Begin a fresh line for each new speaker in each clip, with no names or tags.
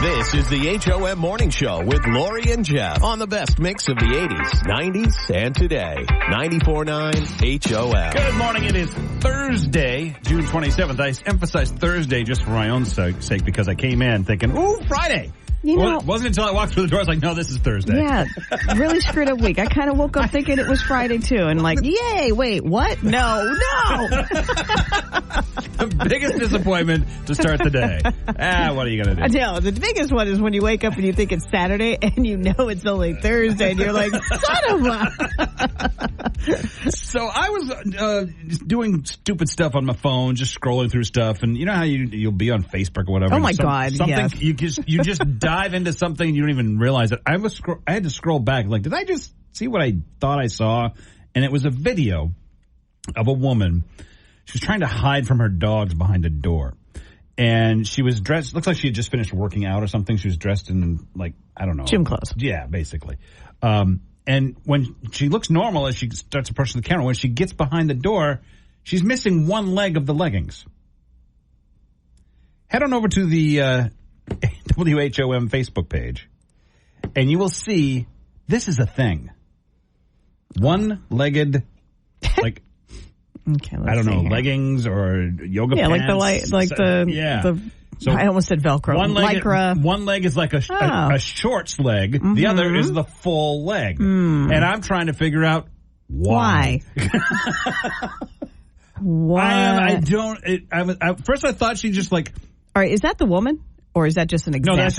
This is the HOM Morning Show with Lori and Jeff on the best mix of the 80s, 90s, and today. 94.9 HOM.
Good morning. It is Thursday, June 27th. I emphasize Thursday just for my own sake because I came in thinking, ooh, Friday.
You know,
it wasn't until I walked through the door I was like, no, this is Thursday.
Yeah, really screwed up week. I kind of woke up thinking it was Friday too, and like, yay, wait, what? No.
The biggest disappointment to start the day. What are you going to do?
I know, the biggest one is when you wake up and you think it's Saturday and you know it's only Thursday and you're like, son of a...
So I was doing stupid stuff on my phone, just scrolling through stuff, and you know how you'll be on Facebook or whatever.
Oh my God, yes.
You just dive into something and you don't even realize it. I had to scroll back, like, did I just see what I thought I saw? And it was a video of a woman. She was trying to hide from her dogs behind a door. And she was dressed, looks like she had just finished working out or something. She was dressed in, like, I don't know.
Gym clothes.
Yeah, basically. And when she looks normal as she starts approaching the camera, when she gets behind the door, she's missing one leg of the leggings. Head on over to the WHOM Facebook page, and you will see this is a thing. One-legged, like,
okay,
I don't know,
here.
Leggings or yoga pants.
So I almost said Velcro. Lycra.
One leg is like a shorts leg. Mm-hmm. The other is the full leg. And I'm trying to figure out why.
Why?
First I thought she just like...
All right, is that the woman? Or is that just an example?
No, that's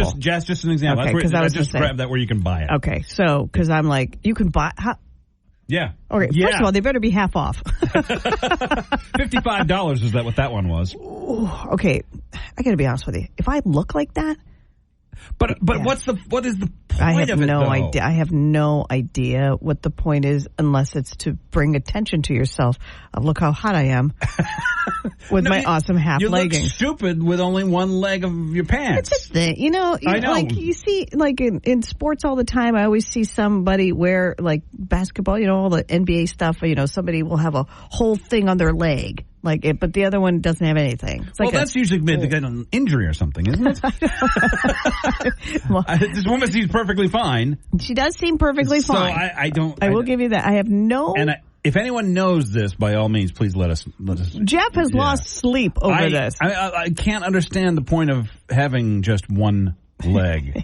just an example.
Okay, because I just
grabbed that where you can buy it.
Okay, so, because I'm like, you can buy...
Yeah.
Okay, first of all, they better be half off.
$55 is that what that one was.
Ooh, okay, I got to be honest with you. If I look like that...
But yeah. What is the point of it, though?
I have no idea what the point is unless it's to bring attention to yourself of look how hot I am with my awesome half leggings.
You look stupid with only one leg of your pants.
It's a thing. You know. Like you see, like in sports all the time, I always see somebody wear like basketball, you know, all the NBA stuff, you know, somebody will have a whole thing on their leg. Like it, but the other one doesn't have anything. It's like
that's usually made to get an injury or something, isn't it? This woman seems perfectly fine.
She does seem perfectly fine.
So
I will give you that. I have no.
And if anyone knows this, by all means, please let us.
Jeff has lost sleep over this.
I can't understand the point of having just one leg.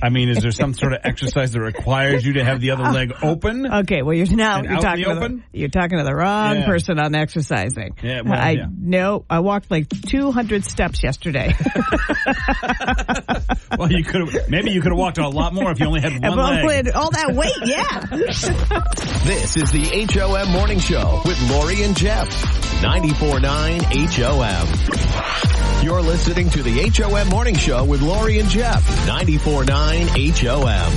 I mean, is there some sort of exercise that requires you to have the other leg open?
Okay, well you're talking to the wrong person on exercising.
Yeah, well,
No, I walked like 200 steps yesterday.
Well, you could have walked a lot more if you only had one leg.
All that weight, yeah.
This is the HOM Morning Show with Lori and Jeff. 94.9 HOM. You're listening to the HOM Morning Show with Lori and Jeff. 94.9 HOM.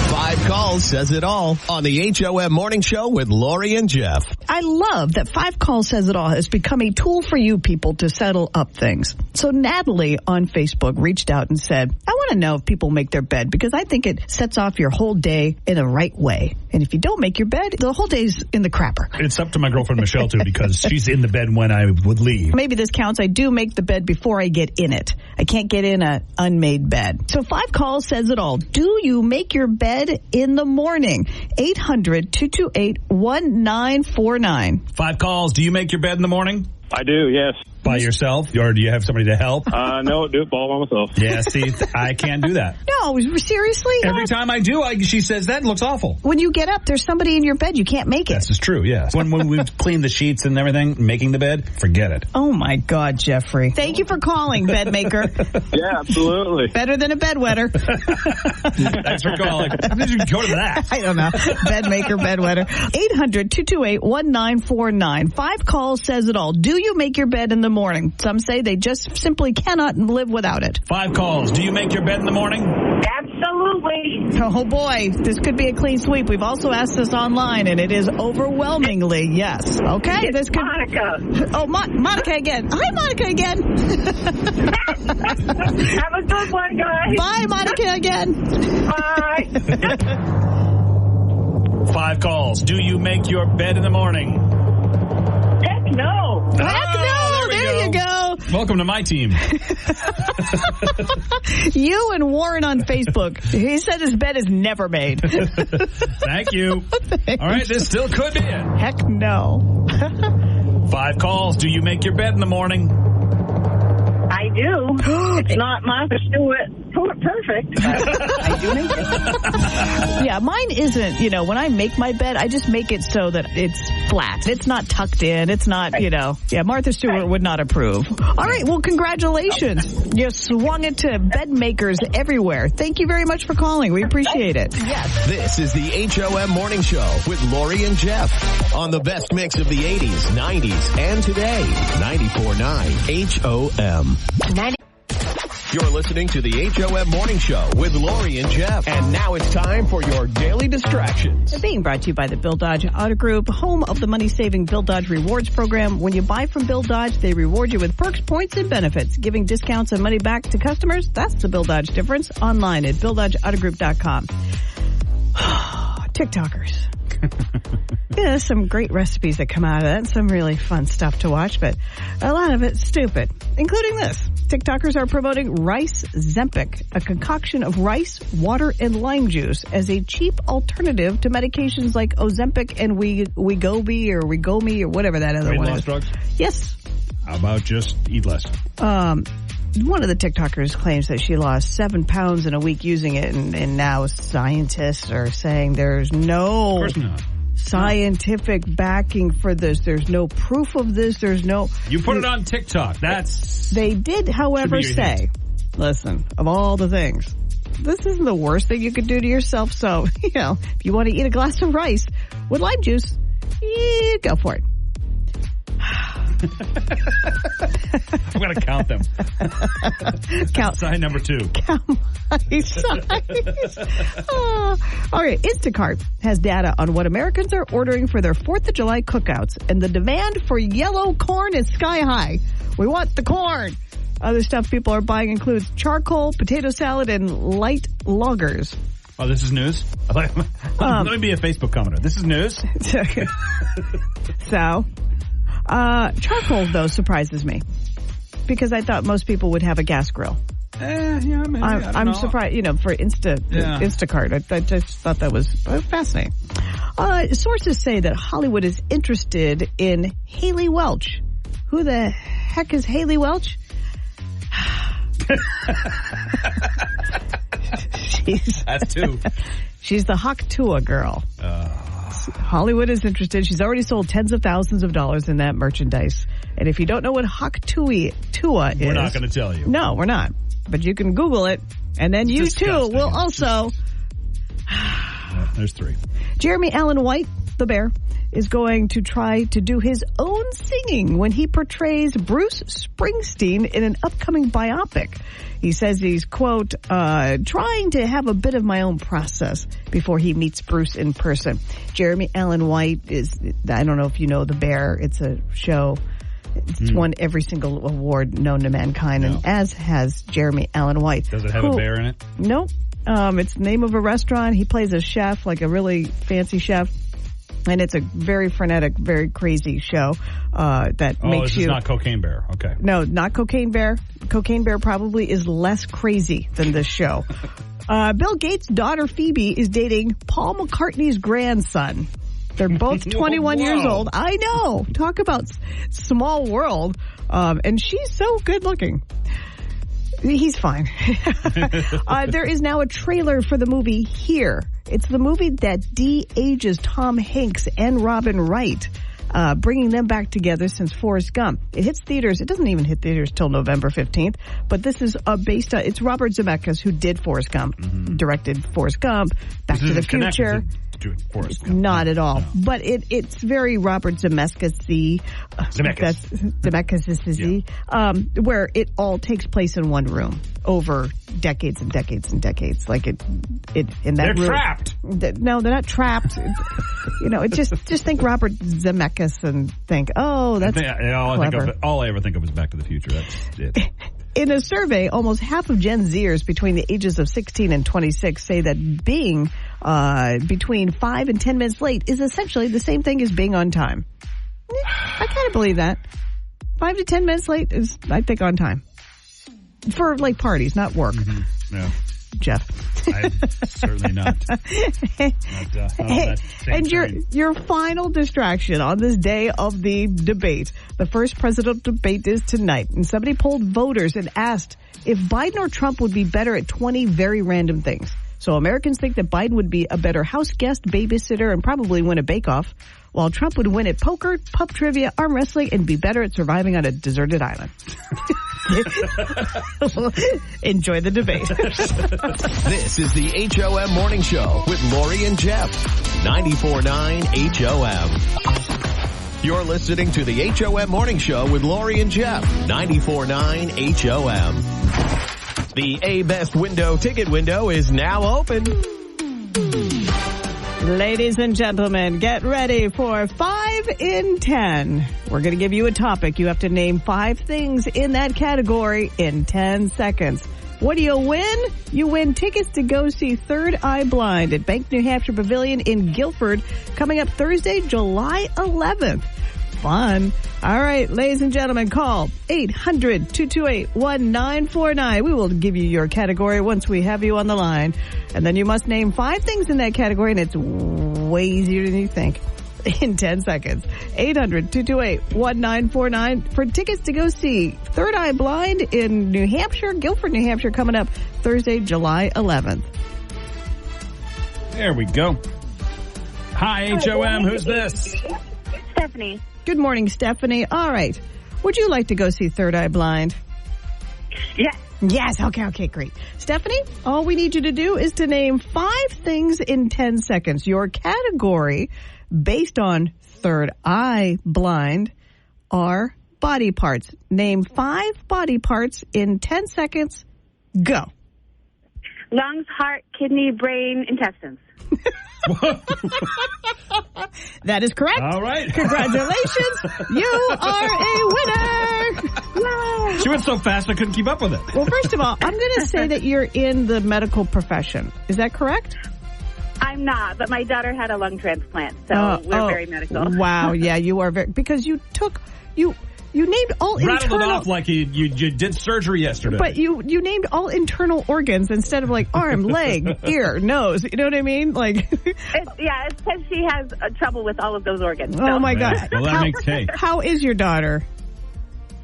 5 calls says it all on the HOM Morning Show with Lori and Jeff.
I love that 5 calls says it all has become a tool for you people to settle up things. So Natalie on Facebook reached out and said, I want to know if people make their bed because I think it sets off your whole day in the right way. And if you don't make your bed, the whole day's in the crapper.
It's up to my girlfriend Michelle too because she's in the bed when I would leave.
Maybe this counts. I do make the bed before I get in it. I can't get in an unmade bed. So 5 calls says it all. Do you make your bed in the morning? 800-228-1949.
5 calls. Do you make your bed in the morning?
I do, yes.
By yourself? Or do you have somebody to help?
No, do it all by myself.
Yeah, see, I can't do that.
No, seriously?
Every time I do, she says that looks awful.
When you get up, there's somebody in your bed. You can't make it.
This is true, yes. When we've cleaned the sheets and everything, making the bed, forget it.
Oh, my God, Jeffrey. Thank you for calling, bed maker.
Yeah, absolutely.
Better than a bedwetter.
Thanks for calling. How did you go to that?
I don't know. Bed maker, bedwetter. 800-228-1949. 5 calls says it all. Do you make your bed in the morning? Some say they just simply cannot live without it. 5 calls. Do you make your bed in the morning?
Absolutely.
Oh, boy. This could be a clean sweep. We've also asked this online, and it is overwhelmingly yes. Okay?
It's Monica.
Oh, Monica again. Hi, Monica again.
Have a good one, guys.
Bye, Monica again.
Bye.
5 calls. Do you make your bed in the morning?
Heck no.
Heck no. There you go.
Welcome to my team.
You and Warren on Facebook. He said his bed is never made.
Thank you.
Thanks.
All right, this still could be it.
Heck no.
5 calls. Do you make your bed in the morning?
I do. It's not Martha Stewart perfect, but I do make it.
Yeah, mine isn't, when I make my bed, I just make it so that it's flat. It's not tucked in. It's not, Martha Stewart would not approve. All right, well, congratulations. You swung it to bed makers everywhere. Thank you very much for calling. We appreciate it. Yes.
This is the HOM Morning Show with Lori and Jeff on the best mix of the 80s, 90s, and today. 94.9 HOM. You're listening to the HOM Morning Show with Lori and Jeff. And now it's time for your daily distractions.
Being brought to you by the Bill Dodge Auto Group, home of the money-saving Bill Dodge Rewards program. When you buy from Bill Dodge, they reward you with perks, points, and benefits. Giving discounts and money back to customers, that's the Bill Dodge difference. Online at BillDodgeAutoGroup.com. TikTokers. There's some great recipes that come out of that. Some really fun stuff to watch, but a lot of it's stupid, including this. TikTokers are promoting Rice Zempic, a concoction of rice, water, and lime juice as a cheap alternative to medications like Ozempic and Wegovy or Wegomi or whatever that other one is.
Weight loss drugs?
Yes.
How about just eat less?
One of the TikTokers claims that she lost 7 pounds in a week using it, and now scientists are saying there's no
Of course not.
scientific backing for this. There's no proof of this. There's no...
You put it on TikTok.
They did, however,
Should be your
say,
hint.
listen, of all the things, this isn't the worst thing you could do to yourself. So, if you want to eat a glass of rice with lime juice, go for it.
I'm going to count them.
Count.
Sign number 2.
Count my size. All right. Instacart has data on what Americans are ordering for their 4th of July cookouts, and the demand for yellow corn is sky high. We want the corn. Other stuff people are buying includes charcoal, potato salad, and light loggers.
Oh, this is news? Let me be a Facebook commenter. This is news?
So, charcoal, though, surprises me. Because I thought most people would have a gas grill.
Maybe.
I'm surprised, for Instacart. I just thought that was fascinating. Sources say that Hollywood is interested in Haley Welch. Who the heck is Haley Welch?
That's 2.
She's the Haktua girl. Hollywood is interested. She's already sold tens of thousands of dollars in that merchandise. And if you don't know what Haktua is...
We're not going to tell you.
No, we're not. But you can Google it, and then you too will also...
There's 3.
Jeremy Allen White, the bear, is going to try to do his own singing when he portrays Bruce Springsteen in an upcoming biopic. He says he's, quote, trying to have a bit of my own process before he meets Bruce in person. Jeremy Allen White is, I don't know if you know The Bear. It's a show. It's won every single award known to mankind, and as has Jeremy Allen White.
Does it have a bear in it?
Nope. It's the name of a restaurant. He plays a chef, like a really fancy chef. And it's a very frenetic, very crazy show that makes
this
you...
is not Cocaine Bear. Okay.
No, not Cocaine Bear. Cocaine Bear probably is less crazy than this show. Bill Gates' daughter Phoebe is dating Paul McCartney's grandson. They're both 21 years old. I know. Talk about small world. And she's so good looking. He's fine. There is now a trailer for the movie Here. It's the movie that de-ages Tom Hanks and Robin Wright, bringing them back together since Forrest Gump. It hits theaters. It doesn't even hit theaters till November 15th, but this is based on, it's Robert Zemeckis who did Forrest Gump, directed Forrest Gump, Back to the Future. Not at all. No. But it's very Robert Zemeckis-y. Zemeckis-y. Where it all takes place in one room over decades and decades and decades. Like in that
they're
room.
Trapped.
No, they're not trapped. Just think Robert Zemeckis and think, oh, that's clever.
All I ever think of is Back to the Future. That's it.
In a survey, almost half of Gen Zers between the ages of 16 and 26 say that being between 5 and 10 minutes late is essentially the same thing as being on time. I kind of believe that. 5 to 10 minutes late is, I think, on time. For, like, parties, not work.
Mm-hmm. Yeah.
Jeff.
I'm certainly not.
And your final distraction on this day of the debate. The first presidential debate is tonight. And somebody polled voters and asked if Biden or Trump would be better at 20 very random things. So Americans think that Biden would be a better house guest, babysitter, and probably win a bake-off, while Trump would win at poker, pub trivia, arm wrestling, and be better at surviving on a deserted island. Enjoy the debate.
This is the HOM Morning Show with Lori and Jeff. 94.9 HOM. You're listening to the HOM Morning Show with Lori and Jeff. 94.9 HOM. The A-Best Window ticket window is now open.
Ladies and gentlemen, get ready for 5 in 10. We're going to give you a topic. You have to name 5 things in that category in 10 seconds. What do you win? You win tickets to go see Third Eye Blind at Bank New Hampshire Pavilion in Guilford coming up Thursday, July 11th. Fun. All right, ladies and gentlemen, call 800-228-1949. We will give you your category once we have you on the line. And then you must name 5 things in that category, and it's way easier than you think. In 10 seconds. 800-228-1949 for tickets to go see Third Eye Blind in New Hampshire, Guilford, New Hampshire, coming up Thursday, July 11th.
There we go. Hi, HOM. Who's this?
Stephanie.
Good morning, Stephanie. All right. Would you like to go see Third Eye Blind?
Yes.
Yes. Okay, great. Stephanie, all we need you to do is to name 5 things in 10 seconds. Your category, based on Third Eye Blind, are body parts. Name 5 body parts in 10 seconds. Go.
Lungs, heart, kidney, brain, intestines.
That is correct.
All right.
Congratulations. You are a winner.
She went so fast I couldn't keep up with it.
Well, first of all, I'm going to say that you're in the medical profession. Is that correct?
I'm not, but my daughter had a lung transplant, so we're very medical.
Wow, yeah, you are very, because you named all
Rattled
internal.
it off like you did surgery yesterday.
But you named all internal organs instead of like arm, leg, ear, nose. You know what I mean? Like,
It's because she has trouble with all of those organs. So.
Oh my God!
Well, that makes sense.
How is your daughter?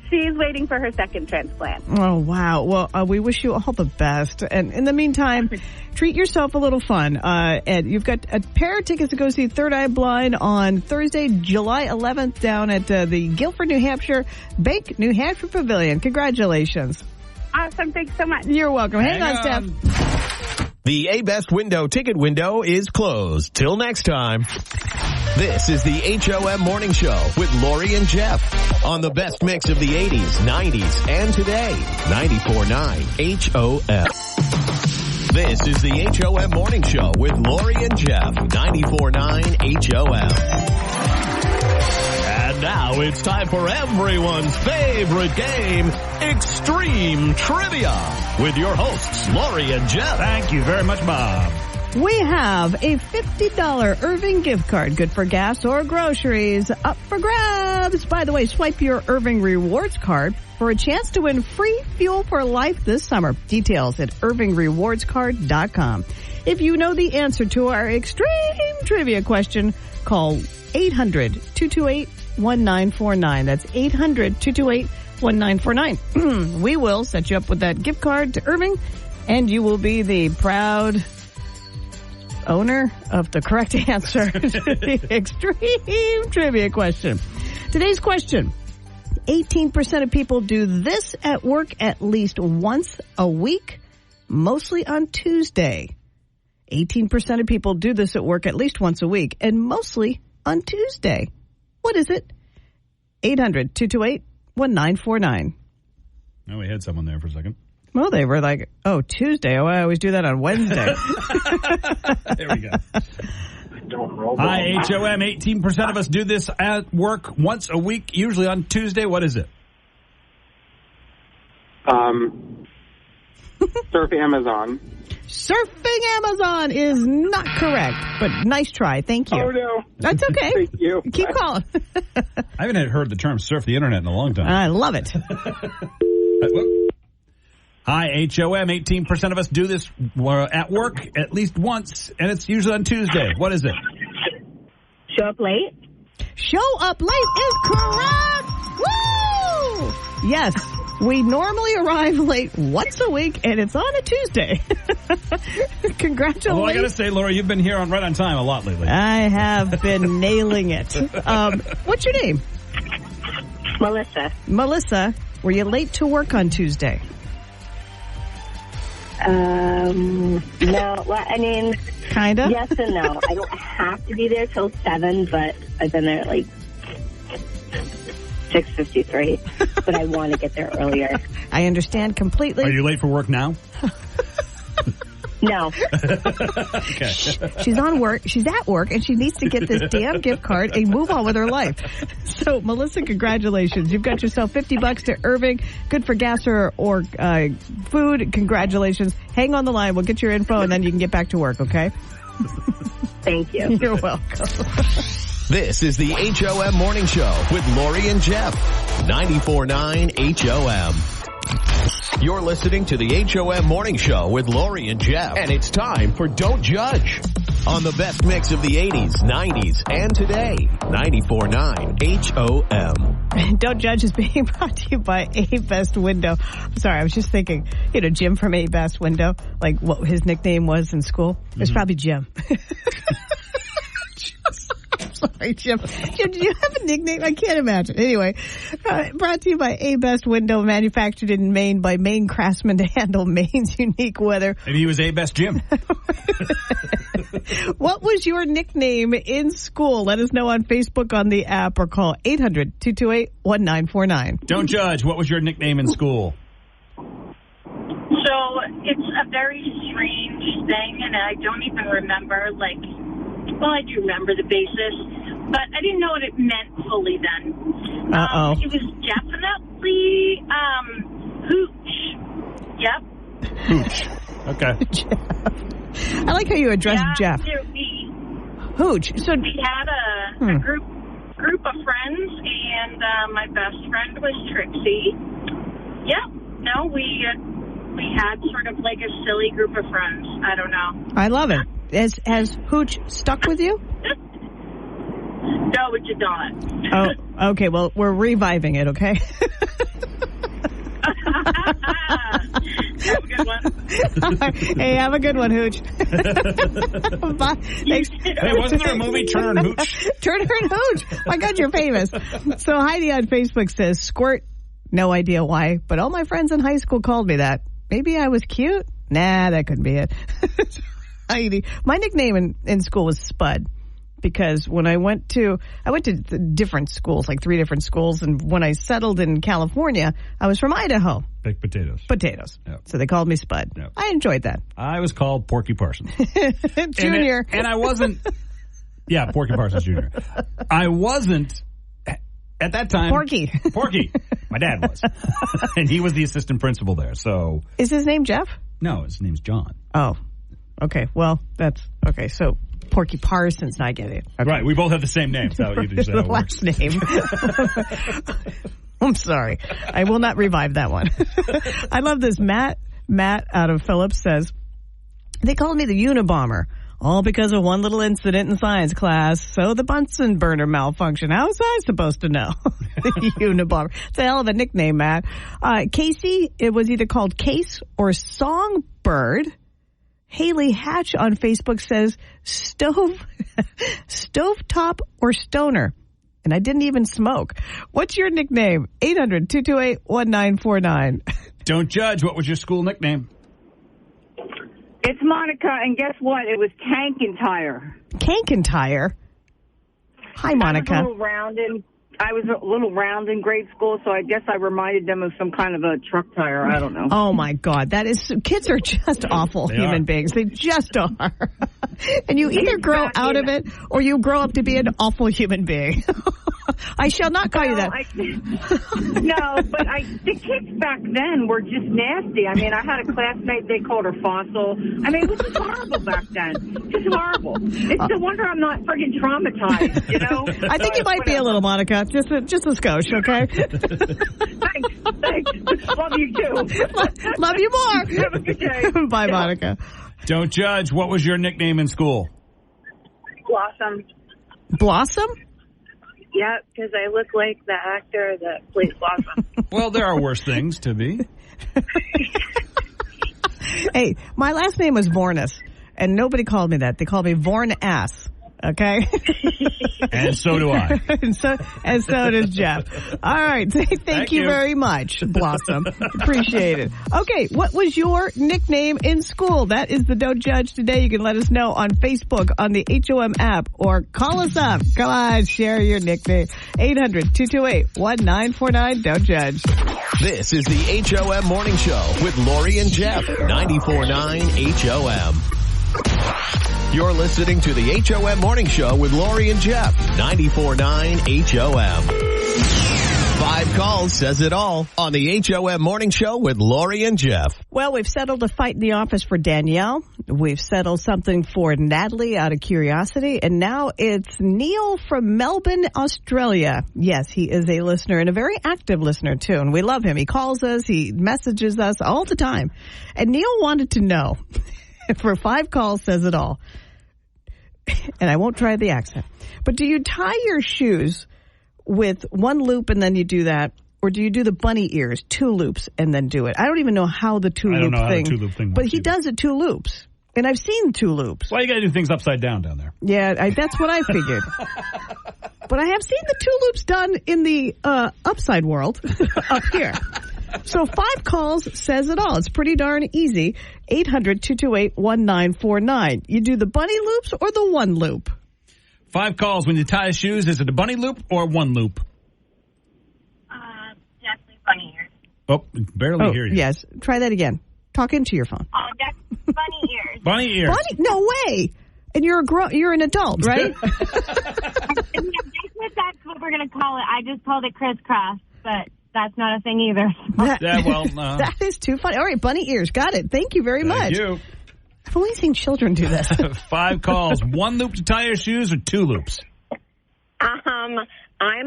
She's waiting for her second transplant.
Oh, wow. Well, we wish you all the best. And in the meantime, treat yourself a little fun. And you've got a pair of tickets to go see Third Eye Blind on Thursday, July 11th down at the Guilford, New Hampshire, Bank New Hampshire Pavilion. Congratulations.
Awesome. Thanks so much.
You're welcome. Hang on, Steph.
The A-Best Window ticket window is closed. Till next time. This is the HOM Morning Show with Lori and Jeff on the best mix of the 80s, 90s, and today. 94.9 HOM. This is the HOM Morning Show with Lori and Jeff. 94.9 HOM. And now it's time for everyone's favorite game, Extreme Trivia, with your hosts, Lori and Jeff.
Thank you very much, Bob.
We have a $50 Irving gift card, good for gas or groceries, up for grabs. By the way, swipe your Irving Rewards card for a chance to win free fuel for life this summer. Details at irvingrewardscard.com. If you know the answer to our extreme trivia question, call 800-228-1949. That's 800-228-1949. We will set you up with that gift card to Irving, and you will be the proud owner of the correct answer to the extreme trivia question. Today's question: 18% of people do this at work at least once a week, mostly on Tuesday. 18% of people do this at work at least once a week, and mostly on Tuesday. What is it? 800-228-1949.
Oh, we had someone there for a second.
Well, they were like, oh, Tuesday. Oh, I always do that on Wednesday.
There we go. Hi, HOM. 18% of us do this at work once a week, usually on Tuesday. What is it?
Surf Amazon.
Surfing Amazon is not correct, but nice try. Thank you.
Oh, no.
That's okay.
Thank you.
Keep calling.
I haven't heard the term surf the internet in a long time.
I love it.
Hi, HOM. 18% of us do this at work at least once, and it's usually on Tuesday. What is it?
Show up late?
Show up late is correct. Woo! Yes, we normally arrive late once a week, and it's on a Tuesday. Congratulations.
Well, I got to say, Laura, you've been here on Right on Time a lot lately.
I have been nailing it. What's your name?
Melissa.
Melissa, were you late to work on Tuesday?
No. Well, I mean,
Kind of?
yes and no. I don't have to be there till 7, but I've been there at like 6:53. But I want to get there earlier.
I understand completely.
Are you late for work now?
No.
Okay.
She's on work. She's at work, and she needs to get this damn gift card and move on with her life. So, Melissa, congratulations. You've got yourself $50 to Irving. Good for gas or food. Congratulations. Hang on the line. We'll get your info, and then you can get back to work, okay?
Thank you.
You're welcome.
This is the HOM Morning Show with Lori and Jeff. 94.9 HOM. You're listening to the HOM Morning Show with Lori and Jeff. And it's time for Don't Judge on the best mix of the 80s, 90s, and today. 94.9 HOM.
Don't Judge is being brought to you by A Best Window. I'm sorry, I was just thinking, Jim from A Best Window, like what his nickname was in school. It was probably Jim. Sorry, Jim. Jim, did you have a nickname? I can't imagine. Anyway, brought to you by A Best Window, manufactured in Maine by Maine craftsmen to handle Maine's unique weather.
Maybe he was A Best Jim.
What was your nickname in school? Let us know on Facebook, on the app, or call 800-228-1949.
Don't judge. What was your nickname in school?
So it's a very strange thing, and I don't even remember, I do remember the basis, but I didn't know what it meant fully then.
Uh-oh.
It was definitely hooch. Yep.
Hooch. Okay.
I like how you addressed Jeff. Hooch. So
we had a group of friends, and my best friend was Trixie. Yep. No, we had sort of like a silly group of friends. I don't know.
I love it. Has Hooch stuck with you?
No, it did not.
Oh, okay. Well, we're reviving it, okay?
Have a good one.
Hey, have a good one, Hooch. Bye. Thanks.
Hey, wasn't there a movie, Turner and Hooch?
Turner and Hooch. My God, you're famous. So Heidi on Facebook says, squirt. No idea why, but all my friends in high school called me that. Maybe I was cute? Nah, that couldn't be it. Heidi. My nickname in school was Spud, because when I went to different schools, like 3 different schools, and when I settled in California, I was from Idaho.
Baked potatoes.
Potatoes.
Yep.
So they called me Spud.
Yep.
I enjoyed that.
I was called Porky Parsons.
Junior.
And I wasn't... Yeah, Porky Parsons Jr. I wasn't... At that time...
Porky.
My dad was. And he was the assistant principal there, so...
Is his name Jeff?
No, his name's John.
Oh. Okay, well, that's... Okay, so Porky Parsons, I get it. Okay.
Right, we both have the same name, so you just
the last name. I'm sorry. I will not revive that one. I love this. Matt out of Phillips says, they called me the Unabomber. All because of one little incident in science class. So the Bunsen burner malfunction. How was I supposed to know? The Unabomber. It's a hell of a nickname, Matt. Casey, it was either called Case or Songbird. Haley Hatch on Facebook says stovetop or stoner. And I didn't even smoke. What's your nickname? 800-228-1949.
Don't judge. What was your school nickname?
It's Monica, and guess what? It was Kankentire.
Kankentire? Hi, Monica.
I was a little round in grade school, so I guess I reminded them of some kind of a truck tire. I don't know.
Oh, my God. Kids are just awful human beings. They just are. And you either grow out of it or you grow up to be an awful human being. I shall not call you that.
No, but the kids back then were just nasty. I mean, I had a classmate, they called her Fossil. I mean, it was just horrible back then. Just horrible. It's no wonder I'm not friggin' traumatized, you know?
I think you might be a little, Monica. Just a skosh, okay?
Thanks. Love you, too.
Love you more.
Have a good day.
Bye, Monica.
Don't judge. What was your nickname in school?
Blossom.
Blossom?
Yeah, because I look like the actor that plays Blossom.
Well, there are worse things to be.
Hey, my last name was Vornis, and nobody called me that. They called me Vorn Ass. Okay?
And so do I.
and so does Jeff. All right. Thank you very much, Blossom. Appreciate it. Okay. What was your nickname in school? That is the Don't Judge today. You can let us know on Facebook, on the HOM app, or call us up. Come on, share your nickname. 800-228-1949. Don't judge.
This is the HOM Morning Show with Lori and Jeff. 94.9 HOM. You're listening to the HOM Morning Show with Lori and Jeff. 94.9 HOM. 5 calls says it all on the HOM Morning Show with Lori and Jeff.
Well, we've settled a fight in the office for Danielle. We've settled something for Natalie out of curiosity. And now it's Neil from Melbourne, Australia. Yes, he is a listener and a very active listener, too. And we love him. He calls us. He messages us all the time. And Neil wanted to know, for 5 calls says it all, and I won't try the accent, but do you tie your shoes with one loop and then you do that, or do you do the bunny ears, 2 loops, and then do it? I don't even know how the 2 loop thing, but he does it 2 loops, and I've seen 2 loops.
Well, you got to do things upside down there.
Yeah, that's what I figured. But I have seen the 2 loops done in the upside world up here. So 5 calls says it all. It's pretty darn easy. 800-228-1949. You do the bunny loops or the 1 loop?
5 calls. When you tie shoes, is it a bunny loop or 1 loop?
Definitely bunny ears.
Oh, barely hear you.
Yes. Try that again. Talk into your phone.
Oh, that's bunny ears.
Bunny ears.
No way. And you're an adult, right?
That's what we're going to call it. I just called it crisscross, but that's not a thing either.
That is too funny. All right, bunny ears. Got it. Thank you very much.
Thank you.
I've only seen children do this.
5 calls. 1 loop to tie your shoes or 2 loops?
I'm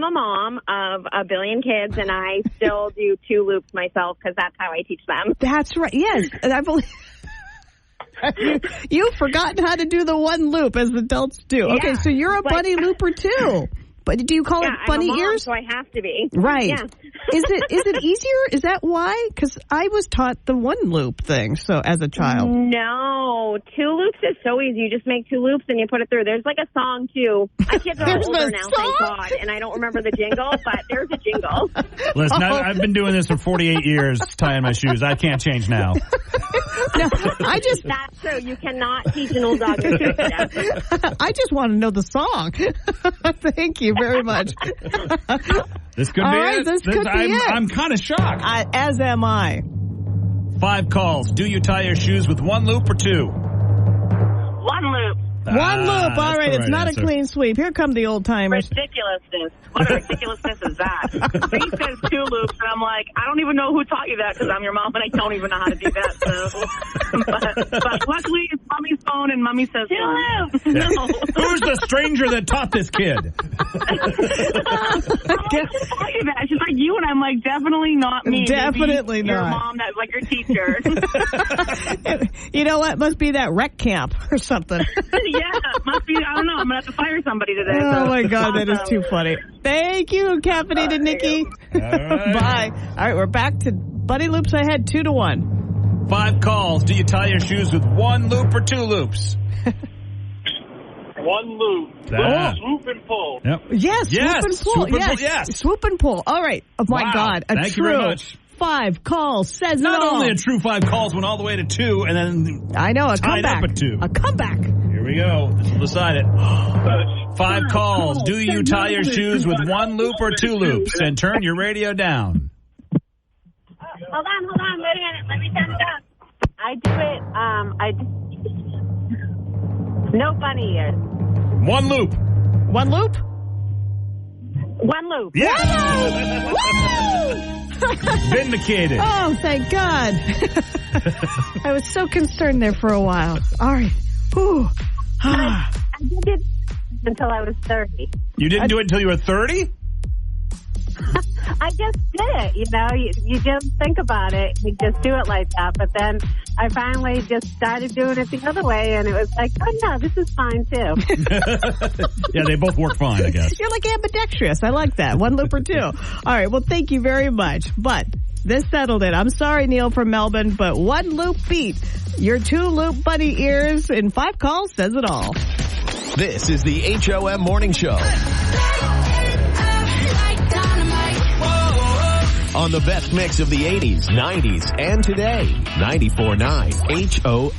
a mom of a billion kids, and I still do 2 loops myself because that's how I teach them.
That's right. Yes. And I believe you've forgotten how to do the 1 loop as adults do. Okay, so you're a bunny looper too. But do you call it bunny
I'm a mom,
ears?
So I have to be.
Right.
Yeah.
Is it easier? Is that why? Because I was taught the 1 loop thing. So as a child.
No, 2 loops is so easy. You just make 2 loops and you put it through. There's like a song too. My kids are all older now, thank God, and I don't remember the jingle, but there's a jingle.
Listen, I've been doing this for 48 years, tying my shoes. I can't change now.
No,
That's true. You cannot teach an old dog to shoot.
I just want to know the song. Thank you very much.
This could be it.
This could be it.
I'm kind of shocked.
As am I.
5 calls. Do you tie your shoes with 1 loop or 2?
1 loop.
1 loop. All right. It's not
answer.
a clean sweep. Here come the old timers.
Ridiculousness. What ridiculousness is that? He says 2 loops, and I'm like, I don't even know who taught you that because I'm your mom, and I don't even know how to do that. So, but luckily, it's Mommy's phone, and Mommy says 2 loops. No.
Who's the stranger that taught this kid?
I just taught you that. She's like you, and I'm like, definitely not me.
Definitely
Maybe
not.
Your mom, that's like your teacher.
You know what? Must be that rec camp or something.
Yeah, must be. I don't know. I'm gonna have to fire somebody today.
Oh my God, that is too funny. Thank you, caffeinated Nikki.
All right.
Bye. All right, we're back to bunny loops ahead, 2-1.
5 calls. Do you tie your shoes with 1 loop or 2 loops?
1 loop. Swoop and pull.
Yep.
Yes, swoop and pull.
Swoop and pull, yes.
Swoop and pull. All right. Oh my
Wow.
God,
Thank you very much.
5 calls says
Not
it all.
only a true 5 calls, went all the way to 2, and then
I know, a
tied
comeback.
up at 2.
A comeback.
Here we go. This will decide it. 5 calls. Do you tie your shoes with 1 loop or 2 loops? And turn your radio down.
Hold on. Wait a minute. Let me turn it up. I do it. No bunny ears.
1 loop.
1 loop?
One loop.
Yeah. Vindicated.
Oh, thank God. I was so concerned there for a while. All right. Whew.
I did it until I was 30.
You didn't do it until you were 30?
I just did it, you just think about it, you just do it like that, but then I finally just started doing it the other way, and it was like, oh no, this is fine too.
Yeah, they both work fine, I guess.
You're like ambidextrous. I like that. One loop or two. All right, well, thank you very much, but this settled it. I'm sorry, Neil from Melbourne, but one loop beat your two loop bunny ears in 5 calls says it all.
This is the HOM Morning Show. On the best mix of the 80s, 90s, and today. 94.9 HOM.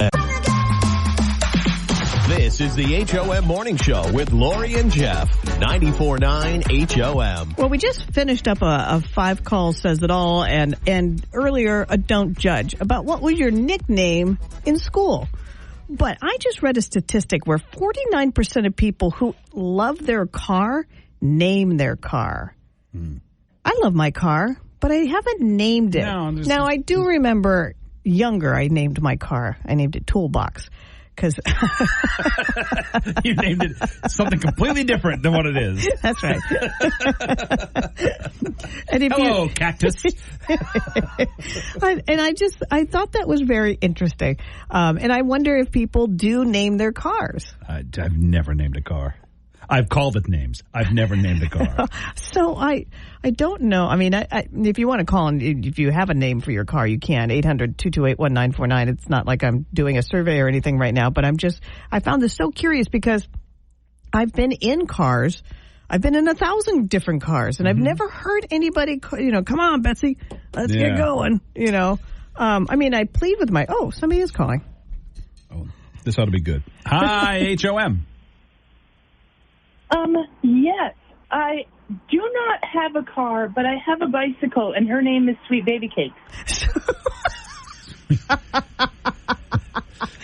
This is the HOM Morning Show with Lori and Jeff. 94.9 HOM.
Well, we just finished up a 5 call says it all and earlier a don't judge about what was your nickname in school. But I just read a statistic where 49% of people who love their car name their car. I love my car, but I haven't named it. Now, I do remember younger, I named my car. I named it Toolbox. Because
you named it something completely different than what it is.
That's right. And
hello, cactus.
And I thought that was very interesting. And I wonder if people do name their cars.
I've never named a car. I've called it names. I've never named a car.
So I don't know. I mean, if you want to call and if you have a name for your car, you can. 800-228-1949. It's not like I'm doing a survey or anything right now, but I found this so curious because I've been in cars. I've been in 1,000 different cars, and I've never heard anybody, come on, Betsy, let's get going, I mean, I plead with somebody is calling.
Oh, this ought to be good. Hi, HOM.
Yes, I do not have a car, but I have a bicycle, and her name is Sweet Baby Cakes.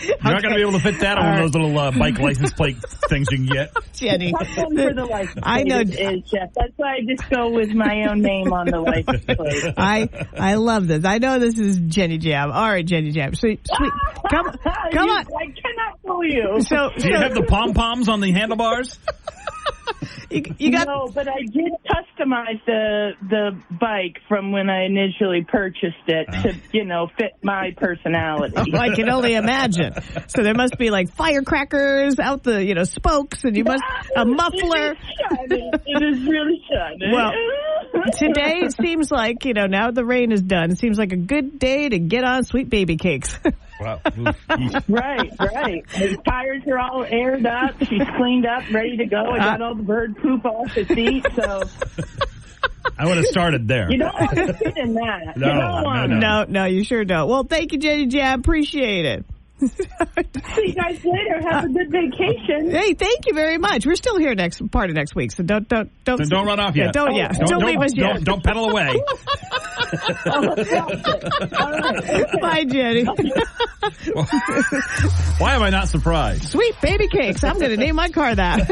You're not going to be able to fit that on one of those little bike license plate things you can get.
Jenny.
For the license plate
I know.
Is Jeff. That's why I just go with my own name on the license plate.
I love this. I know this is Jenny Jam. All right, Jenny Jam. Sweet. Come on.
I cannot fool you.
Do you have the pom-poms on the handlebars?
You got
no, but I did customize the bike from when I initially purchased it to, fit my personality.
Oh, I can only imagine. So there must be like firecrackers out the, spokes, and you must a muffler.
It is really shiny.
Well, today it seems like, now the rain is done. It seems like a good day to get on Sweet Baby Cakes.
Wow.
Right. The tires are all aired up. She's cleaned up, ready to go. I got all the bird poop off the seat, so...
I would have started there.
You don't want to fit in that.
No,
you sure don't. Well, thank you, Jenny Jam. Appreciate it.
See you guys later. Have a good vacation.
Hey, thank you very much. We're still here next week, so don't
run off yet.
Don't leave us yet.
Don't pedal away.
Bye, Jenny.
Why am I not surprised?
Sweet Baby Cakes. I'm going to name my car that.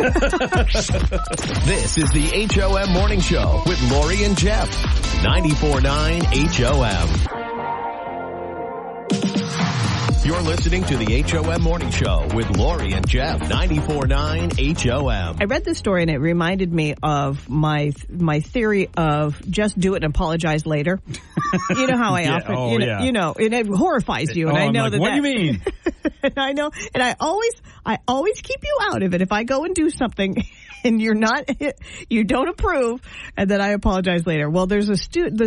This is the HOM Morning Show with Lori and Jeff. 94.9 HOM. You're listening to the HOM Morning Show with Lori and Jeff. 94.9 HOM.
I read this story and it reminded me of my theory of just do it and apologize later. You know how I often, and it horrifies you. And I know
what do you mean?
And I know, and I always keep you out of it if I go and do something and you don't approve, and then I apologize later. Well, there's the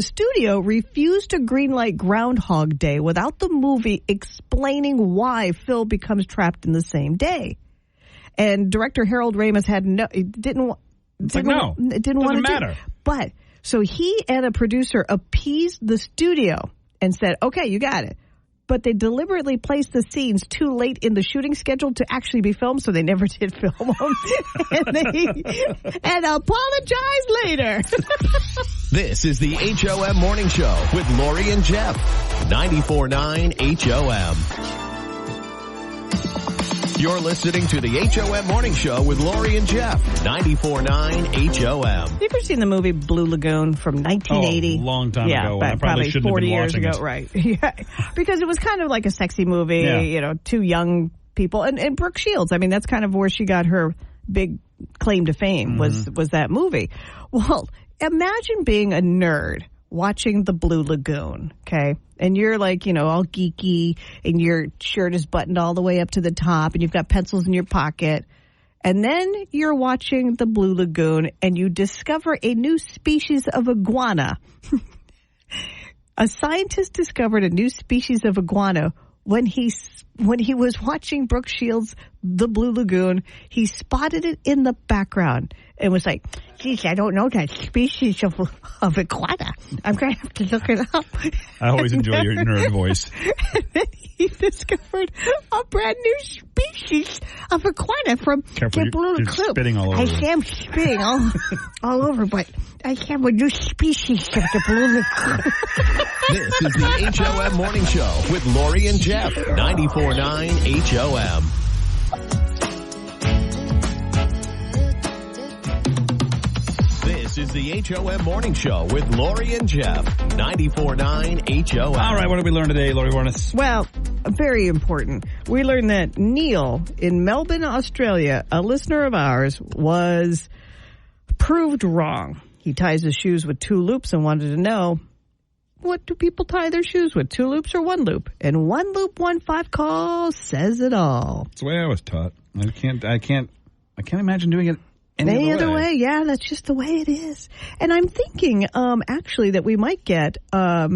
studio refused to greenlight Groundhog Day without the movie explaining why Phil becomes trapped in the same day. And director Harold Ramis didn't want to matter. But so he and a producer appeased the studio and said, "Okay, you got it." But they deliberately placed the scenes too late in the shooting schedule to actually be filmed, so they never did film them. and apologize later.
This is the HOM Morning Show with Lori and Jeff. 94.9 HOM. You're listening to the HOM Morning Show with Lori and Jeff. 94.9 HOM.
You ever seen the movie Blue Lagoon from 1980?
Oh, a long time ago.
Yeah,
I probably shouldn't
40
have been
years
watching
ago,
it.
right. Yeah, because it was kind of like a sexy movie, you know, two young people. And Brooke Shields, I mean, that's kind of where she got her big claim to fame, was that movie. Well, imagine being a nerd watching the Blue Lagoon, okay? And you're like, you know, all geeky, and your shirt is buttoned all the way up to the top, and you've got pencils in your pocket. And then you're watching the Blue Lagoon, and you discover a new species of iguana. A scientist discovered a new species of iguana when he was watching Brooke Shields' The Blue Lagoon. He spotted it in the background and was like, geez, I don't know that species of iguana. I'm going to have to look it up.
I always enjoy your nerd voice.
And then he discovered a brand new species of iguana from the Blue Lagoon.
You're spitting all over.
I am spitting all over, but I have a new species of the Blue Lagoon.
This is the HOM Morning Show with Lori and Jeff. 94.9 HOM. This is the HOM Morning Show with Lori and Jeff. 94.9 HOM.
All right, what did we learn today, Lori Warnes?
Well, very important. We learned that Neil in Melbourne, Australia, a listener of ours, was proved wrong. He ties his shoes with two loops and wanted to know, what do people tie their shoes with, two loops or one loop? And one loop, 1-5 call says it all.
That's the way I was taught. I can't imagine doing it any
other way. Yeah, that's just the way it is. And I'm thinking, actually, that we might get a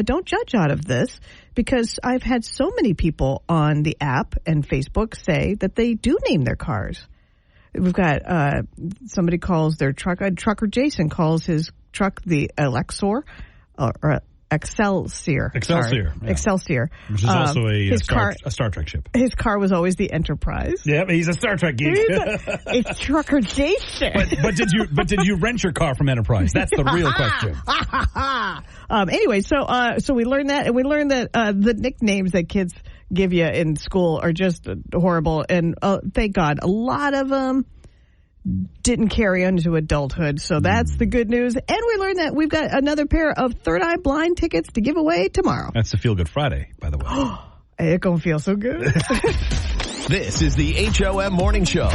don't judge out of this, because I've had so many people on the app and Facebook say that they do name their cars. We've got somebody calls their truck, trucker Jason calls his truck the Elexor, or Excelsior.
Excelsior. Yeah.
Excelsior.
Which is also a Star Trek ship.
His car was always the Enterprise.
Yeah, but he's a Star Trek geek.
It's trucker Jason.
But did you rent your car from Enterprise? That's the real question.
Anyway, so we learned that, and we learned that the nicknames that kids give you in school are just horrible. And thank God, a lot of them didn't carry on to adulthood. So that's the good news. And we learned that we've got another pair of Third Eye Blind tickets to give away tomorrow.
That's the Feel Good Friday, by the way.
It's going to feel so good.
This is the HOM Morning Show.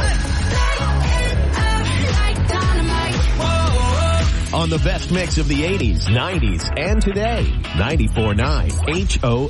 On the best mix of the 80s, 90s, and today. 94.9 HOM.